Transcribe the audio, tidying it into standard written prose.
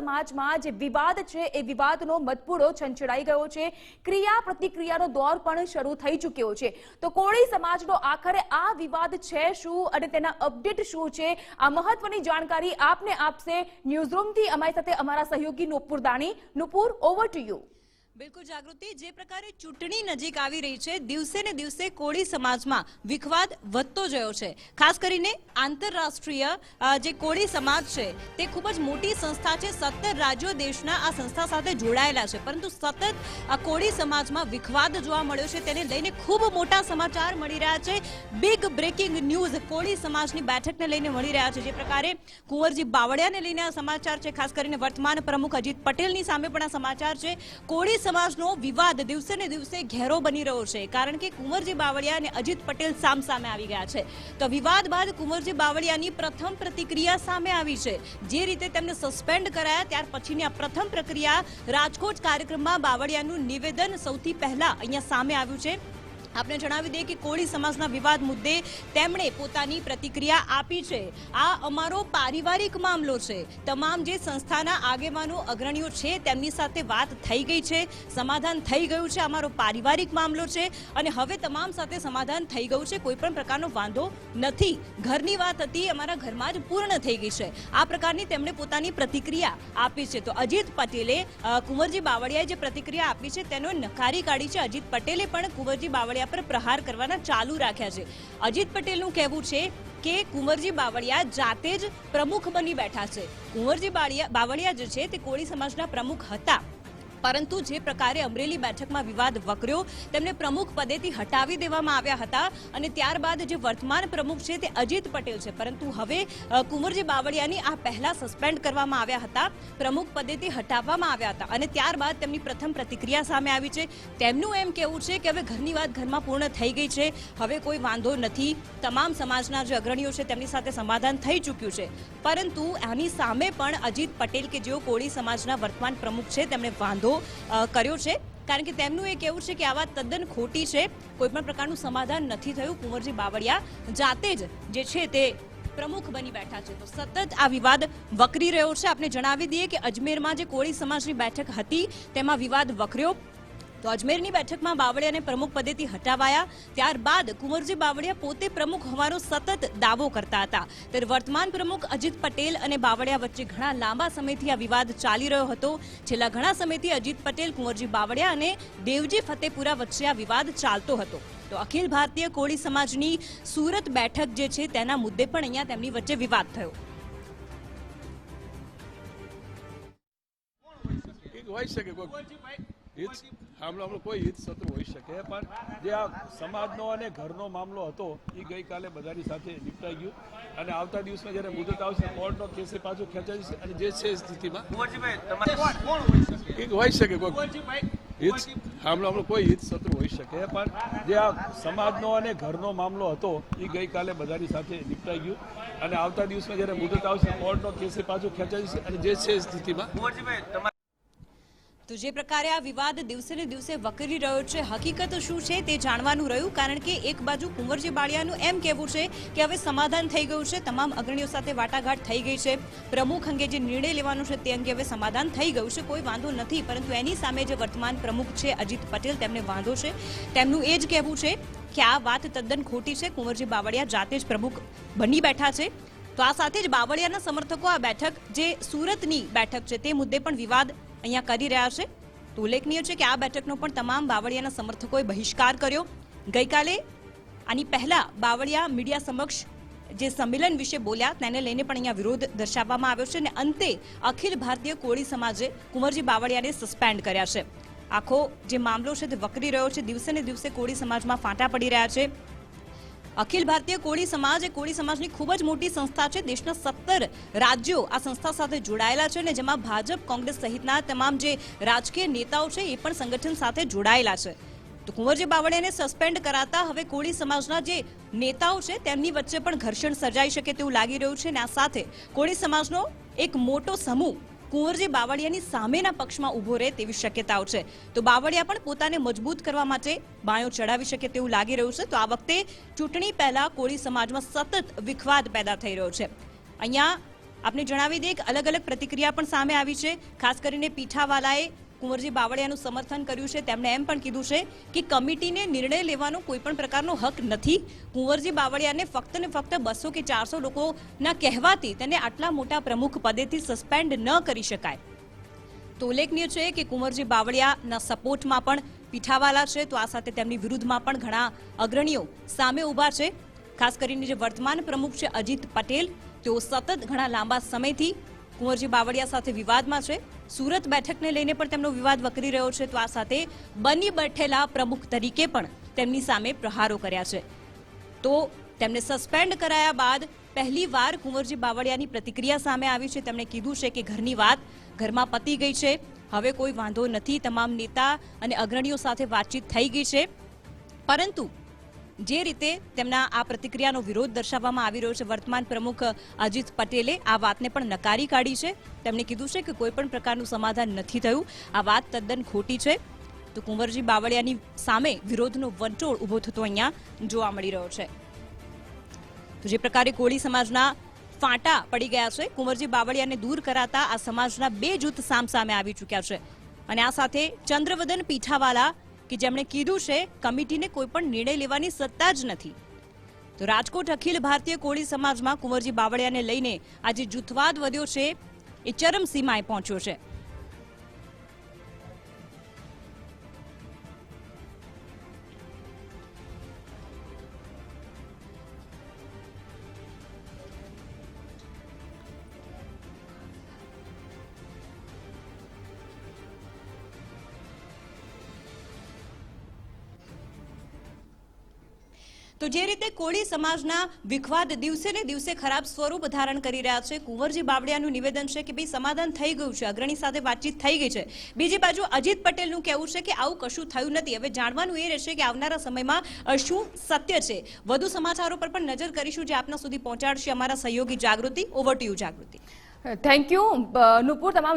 સમાજમાં જે વિવાદ છે એ વિવાદનો મધપૂડો છંછેડાઈ ગયો છે। ક્રિયા પ્રતિક્રિયાનો દોર પણ શરૂ થઈ ચૂક્યો છે। તો કોળી સમાજનો આખરે આ વિવાદ છે શું અને તેના અપડેટ શું છે, આ મહત્વની જાણકારી આપને આપશે ન્યૂઝરૂમથી અમારી સાથે અમારા સહયોગી Nupur Dani. Nupur, over to you. બિલકુલ જાગૃતિ, જે પ્રકારે ચૂંટણી નજીક આવી રહી છે, દિવસે ને દિવસે કોળી સમાજમાં વિખવાદ વધતો ગયો છે। ખાસ કરીને આંતરરાષ્ટ્રીય જે કોળી સમાજ છે તે ખૂબ જ મોટી સંસ્થા છે। 17 રાજ્યો દેશના આ સંસ્થા સાથે જોડાયેલા છે, પરંતુ સતત આ કોળી સમાજમાં વિખવાદ જોવા મળ્યો છે। તેને લઈને ખૂબ મોટા સમાચાર મળી રહ્યા છે। બિગ બ્રેકિંગ ન્યૂઝ કોળી સમાજની બેઠકને લઈને મળી રહ્યા છે। જે પ્રકારે કુંવરજી બાવળિયાને લઈને આ સમાચાર છે, ખાસ કરીને વર્તમાન પ્રમુખ અજીત પટેલની સામે પણ આ સમાચાર છે। કોળી સમાજનો વિવાદ દિવસે ને દિવસે ઘેરો બની રહ્યો છે, કારણ કે કુંવરજી બાવળિયા અને અજીત પટેલ સામસામે આવી ગયા છે। તો વિવાદ બાદ કુંવરજી બાવળિયાની પ્રથમ પ્રતિક્રિયા સામે આવી છે। જે રીતે તેમને સસ્પેન્ડ કરાયા ત્યાર પછીની આ પ્રથમ પ્રક્રિયા રાજકોટ કાર્યક્રમમાં બાવળિયાનું નિવેદન સૌથી પહેલા અહીંયા સામે આવ્યું છે। આપણે જણાવી દઈએ કે કોળી સમાજના વિવાદ મુદ્દે તેમણે પોતાની પ્રતિક્રિયા આપી છે। આ અમારો પારિવારિક મામલો છે। તમામ જે સંસ્થાના આગેવાનો અગ્રણીઓ છે તેમની સાથે વાત થઈ ગઈ છે, સમાધાન થઈ ગયું છે। અમારો પારિવારિક મામલો છે અને હવે તમામ સાથે સમાધાન થઈ ગયું છે, કોઈ પણ પ્રકારનો વાંધો નથી। ઘરની વાત હતી, અમારા ઘરમાં જ પૂર્ણ થઈ ગઈ છે। આ પ્રકારની તેમણે પોતાની પ્રતિક્રિયા આપી છે। તો અજીત પટેલે કુંવરજી બાવળિયાએ જે પ્રતિક્રિયા આપી છે તેનો નકારી કાઢી છે। અજીત પટેલે પણ કુંવરજી બાવળિયા પર પ્રહાર કરવાના ચાલુ રાખ્યા છે। અજીત પટેલનું કહેવું છે કે કુંવરજી બાવળિયા જાતે જ પ્રમુખ બની બેઠા છે। કુંવરજી બાવળિયા જે છે તે કોળી સમાજના પ્રમુખ હતા, પરંતુ જે પ્રકારે અમરેલી બેઠકમાં વિવાદ વકર્યો તેમને પ્રમુખ પદેથી હટાવી દેવામાં આવ્યા હતા અને ત્યારબાદ જે વર્તમાન પ્રમુખ છે તે અજીત પટેલ છે, પરંતુ હવે કુંવરજી બાવળિયાની આ પહેલા સસ્પેન્ડ કરવામાં આવ્યા હતા, પ્રમુખ પદેથી હટાવવામાં આવ્યા હતા અને ત્યારબાદ તેમની પ્રથમ પ્રતિક્રિયા સામે આવી છે। તેમનું એમ કહેવું છે કે હવે ઘરની વાત ઘરમાં પૂર્ણ થઈ ગઈ છે, હવે કોઈ વાંધો નથી। તમામ સમાજના જે અગ્રણીઓ છે તેમની સાથે સમાધાન થઈ ચૂક્યું છે, પરંતુ આની સામે પણ અજીત પટેલ કે જેઓ કોળી સમાજના વર્તમાન પ્રમુખ છે તેમણે વાંધો કર્યો છે, કારણ કે તેમનું એ કહેવું છે કે આ વાત તદ્દન ખોટી છે। કોઈ પણ પ્રકારનું સમાધાન નથી થયું। કુંવરજી બાવળિયા જાતે જ જે છે તે પ્રમુખ બની બેઠા છે। તો સતત આ વિવાદ વકરી રહ્યો છે। આપણે જણાવી દઈએ કે અજમેરમાં જે કોળી સમાજની બેઠક હતી તેમાં વિવાદ વકર્યો। તો અજમેરની બેઠકમાં બાવળિયાને પ્રમુખ પદેથી હટાવાયા, ત્યારબાદ કુંવરજી બાવળિયા પોતે પ્રમુખ હોવાનો સતત દાવો કરતા હતા। ત્યારે વર્તમાન પ્રમુખ અજીત પટેલ અને બાવળિયા વચ્ચે ઘણા લાંબા સમયથી આ વિવાદ ચાલી રહ્યો હતો। છેલ્લા ઘણા સમયથી અજીત પટેલ, કુંવરજી બાવળિયા અને દેવજી ફતેપુરા વચ્ચે આ વિવાદ ચાલતો હતો। તો અખિલ ભારતીય કોળી સમાજની સુરત બેઠક જે છે તેના મુદ્દે પણ અહીંયા તેમની વચ્ચે વિવાદ થયો। हमलो कोई हित शत्रु होई शके, पण जे आ समाजनो अने घरनो मामलो हतो ई गईकाले बधानी साथे निपटाई गयो अने आवता दिवसमां ज्यारे मुदत आवशे कोर्टनो केस पाछो खेंचाई जशे अने जे छे स्थितिमां कुंवरजीभाई तमारे कोण होई शके कोई हित हमलो कोई हित शत्रु होई शके, पण जे आ समाजनो अने घरनो मामलो हतो ई गईकाले बधानी साथे निपटाई गयो अने आवता दिवसमां ज्यारे मुदत आवशे कोर्टनो केस पाछो खेंचाई जशे अने जे छे स्थितिमां कुंवरजीभाई તો જે પ્રકારે આ વિવાદ દિવસે ને દિવસે વકરી રહ્યો છે, હકીકત શું છે તે જાણવાનું રહ્યું, કારણ કે એક બાજુ કુંવરજી બાવળિયાનું એમ કહેવું છે કે હવે સમાધાન થઈ ગયું છે, તમામ અગ્રણીઓ સાથે વાટાઘાટ થઈ ગઈ છે, પ્રમુખ અંગે જે નિર્ણય લેવાનો છે તે અંગે હવે સમાધાન થઈ ગયું છે, કોઈ વાંધો નથી। પરંતુ એની સામે જે વર્તમાન પ્રમુખ છે અજીત પટેલ, તેમને વાંધો છે। તેમનું એ જ કહેવું છે કે આ વાત તદ્દન ખોટી છે, કુંવરજી બાવળિયા જાતે જ પ્રમુખ બની બેઠા છે। તો આ સાથે જ બાવળિયાના સમર્થકો આ બેઠક જે સુરતની બેઠક છે તે મુદ્દે પણ વિવાદ અહીંયા કરી રહ્યા છે। તો ઉલ્લેખનીય છે કે આ બેઠકનો પણ તમામ બાવળિયાના સમર્થકોએ બહિષ્કાર કર્યો। ગઈકાલે આની પહેલા બાવળિયા મીડિયા સમક્ષ જે સંમેલન વિશે બોલ્યા તેને લઈને પણ અહીંયા વિરોધ દર્શાવવામાં આવ્યો છે અને અંતે અખિલ ભારતીય કોળી સમાજે કુંવરજી બાવળિયાને સસ્પેન્ડ કર્યા છે। આખો જે મામલો છે તે વકરી રહ્યો છે, દિવસે ને દિવસે કોળી સમાજમાં ફાંટા પડી રહ્યા છે। અખિલ ભારતીય કોળી સમાજ એ કોળી સમાજની ખૂબ જ મોટી સંસ્થા છે। દેશના 17 રાજ્યો આ સંસ્થા સાથે જોડાયેલા છે અને જેમાં ભાજપ, કોંગ્રેસ સહિતના તમામ જે રાજકીય નેતાઓ છે એ પણ સંગઠન સાથે જોડાયેલા છે। તો કુંવરજી બાવળિયાને સસ્પેન્ડ કરાતા હવે કોળી સમાજના જે નેતાઓ છે તેમની વચ્ચે પણ ઘર્ષણ સર્જાઈ શકે તેવું લાગી રહ્યું છે અને આ સાથે કોળી સમાજનો એક મોટો સમૂહ કુંવરજી બાવળિયાની સામેના પક્ષમાં ઊભો રહે તેવી શક્યતાઓ છે। તો બાવળિયા પણ પોતાને મજબૂત કરવા માટે બાયો ચડાવી શકે તેવું લાગી રહ્યું છે। તો આ વખતે ચૂંટણી પહેલા કોળી સમાજમાં સતત વિખવાદ પેદા થઈ રહ્યો છે। અહીંયા આપને જણાવી દઈએ કે અલગ અલગ પ્રતિક્રિયા પણ સામે આવી છે. ખાસ કરીને પીઠાવાલાએ કુંવરજી બાવળિયાનું સમર્થન કર્યું છે. તેમણે એમ પણ કીધું છે કે કમિટીને નિર્ણય લેવાનો કોઈ પણ પ્રકારનો હક નથી. કુંવરજી બાવળિયાને ફક્ત ને ફક્ત 200 કે 400 લોકોના કહેવાથી તેને આટલા મોટા પ્રમુખ પદેથી સસ્પેન્ડ ન કરી શકાય. તો ઉલ્લેખનીય છે કે કુંવરજી બાવળિયાના સપોર્ટમાં પણ પીઠાવાલા છે, તો આ સાથે તેમની વિરુદ્ધમાં પણ ઘણા અગ્રણીઓ સામે ઊભા છે. ખાસ કરીને જે વર્તમાન પ્રમુખ છે અજીત પટેલ, તેઓ સતત ઘણા લાંબા સમયથી કુંવરજી બાવળિયા સાથે વિવાદમાં છે. સુરત બેઠકને લઈને પણ તેમનો વિવાદ વકરી રહ્યો છે. તો આ સાથે બની બેઠેલા પ્રમુખ તરીકે પણ તેમની સામે પ્રહારો કર્યા છે. તો તેમને સસ્પેન્ડ કરાયા બાદ પહેલીવાર કુંવરજી બાવળિયાની પ્રતિક્રિયા સામે આવી છે. તેમણે કીધું છે કે ઘરની વાત ઘરમાં પતી ગઈ છે, હવે કોઈ વાંધો નથી. તમામ નેતા અને અગ્રણીઓ સાથે વાતચીત થઈ ગઈ છે. પરંતુ જે રીતે તેમના આ પ્રતિક્રિયાનો વિરોધ દર્શાવવામાં આવી રહ્યો છે વર્તમાન પ્રમુખ અજીત પટેલે આ વાતને પણ નકારી કાઢી છે. તેમણે કીધું છે કે કોઈ પણ પ્રકારનું સમાધાન નથી થયું, આ વાત તદ્દન ખોટી છે. તો કુંવરજી બાવળિયાની સામે વિરોધનો વંટોળ ઊભો થતો અહીંયા જોવા મળી રહ્યો છે. તો જે પ્રકારે કોળી સમાજના ફાંટા પડી ગયા છે, કુંવરજી બાવળિયાને દૂર કરાતા આ સમાજના 2 જૂથ સામે આવી ચૂક્યા છે. અને આ સાથે ચંદ્રવદન પીઠાવાલા કે જેમણે કીધું છે કમિટીને કોઈ પણ નિર્ણય લેવાની સત્તા જ નથી. તો રાજકોટ અખિલ ભારતીય કોળી સમાજમાં કુંવરજી બાવળિયાને લઈને આજે જૂથવાદ વધ્યો છે, એ ચરમસીમાએ પહોંચ્યો છે. તો જે રીતે કોળી સમાજના વિખવાદ દિવસે ને દિવસે ખરાબ સ્વરૂપ ધારણ કરી રહ્યા છે, કુંવરજી બાવળિયાનું નિવેદન છે કે ભાઈ સમાધાન થઈ ગયું છે, અગ્રણી સાથે વાતચીત થઈ ગઈ છે. બીજી બાજુ અજીત પટેલનું કહેવું છે કે આવું કશું થયું નથી. હવે જાણવાનું એ રહેશે કે આવનારા સમયમાં શું સત્ય છે. વધુ સમાચારો પર પણ નજર કરીશું જે આપના સુધી પહોંચાડશે અમારા સહયોગી Jagruti. Over to you Jagruti. Thank you Nupur, તમામ